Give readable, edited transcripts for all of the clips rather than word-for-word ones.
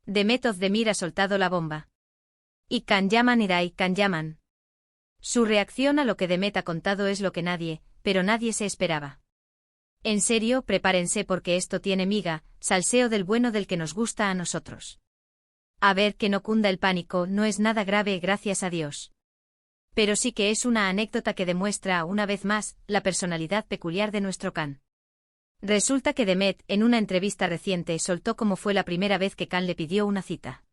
Demet Özdemir ha soltado la bomba. Y Can Yaman Iray Can Yaman. Su reacción a lo que Demet ha contado es lo que nadie, pero nadie se esperaba. En serio, prepárense porque esto tiene miga, salseo del bueno del que nos gusta a nosotros. A ver, que no cunda el pánico, no es nada grave, gracias a Dios. Pero sí que es una anécdota que demuestra, una vez más, la personalidad peculiar de nuestro Can. Resulta que Demet, en una entrevista reciente, soltó cómo fue la primera vez que Can le pidió una cita.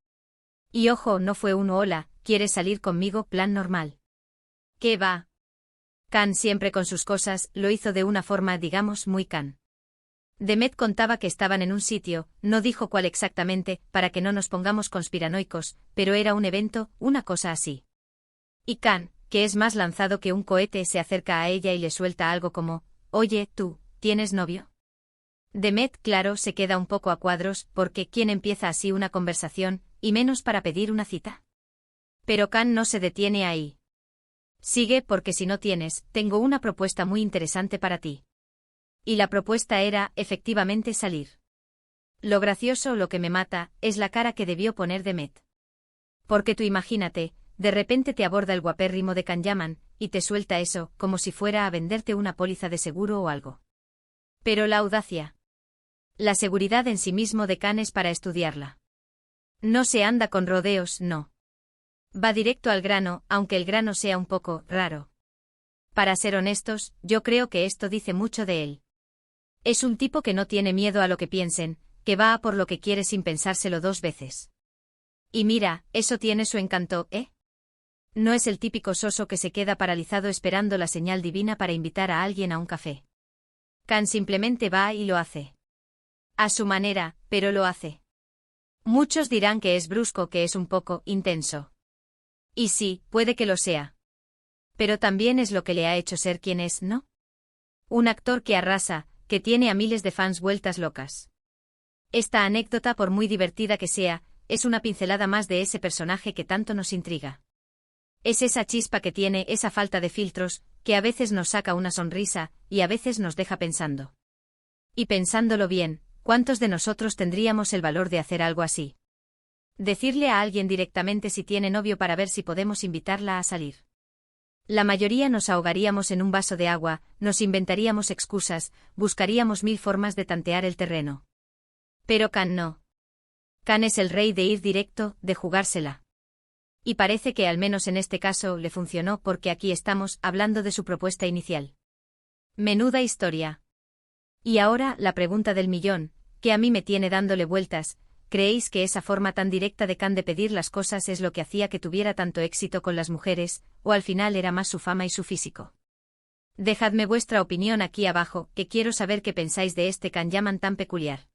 Y ojo, no fue un hola, ¿quieres salir conmigo? Plan normal. ¿Qué va? Can, siempre con sus cosas, lo hizo de una forma, digamos, muy Can. Demet contaba que estaban en un sitio, no dijo cuál exactamente, para que no nos pongamos conspiranoicos, pero era un evento, una cosa así. Y Can, que es más lanzado que un cohete, se acerca a ella y le suelta algo como, oye, tú, ¿tienes novio? Demet, claro, se queda un poco a cuadros, porque ¿quién empieza así una conversación, y menos para pedir una cita? Pero Can no se detiene ahí. Sigue, porque si no tienes, tengo una propuesta muy interesante para ti. Y la propuesta era, efectivamente, salir. Lo gracioso, lo que me mata, es la cara que debió poner Demet. Porque tú imagínate, de repente te aborda el guapérrimo de Can Yaman, y te suelta eso, como si fuera a venderte una póliza de seguro o algo. Pero la audacia. La seguridad en sí mismo de Can es para estudiarla. No se anda con rodeos, no. Va directo al grano, aunque el grano sea un poco raro. Para ser honestos, yo creo que esto dice mucho de él. Es un tipo que no tiene miedo a lo que piensen, que va a por lo que quiere sin pensárselo dos veces. Y mira, eso tiene su encanto, ¿eh? No es el típico soso que se queda paralizado esperando la señal divina para invitar a alguien a un café. Can simplemente va y lo hace. A su manera, pero lo hace. Muchos dirán que es brusco, que es un poco intenso. Y sí, puede que lo sea. Pero también es lo que le ha hecho ser quien es, ¿no? Un actor que arrasa, que tiene a miles de fans vueltas locas. Esta anécdota, por muy divertida que sea, es una pincelada más de ese personaje que tanto nos intriga. Es esa chispa que tiene, esa falta de filtros, que a veces nos saca una sonrisa, y a veces nos deja pensando. Y pensándolo bien, ¿cuántos de nosotros tendríamos el valor de hacer algo así? Decirle a alguien directamente si tiene novio para ver si podemos invitarla a salir. La mayoría nos ahogaríamos en un vaso de agua, nos inventaríamos excusas, buscaríamos mil formas de tantear el terreno. Pero Can no. Can es el rey de ir directo, de jugársela. Y parece que al menos en este caso le funcionó, porque aquí estamos hablando de su propuesta inicial. Menuda historia. Y ahora la pregunta del millón, que a mí me tiene dándole vueltas. ¿Creéis que esa forma tan directa de Can de pedir las cosas es lo que hacía que tuviera tanto éxito con las mujeres, o al final era más su fama y su físico? Dejadme vuestra opinión aquí abajo, que quiero saber qué pensáis de este Can Yaman tan peculiar.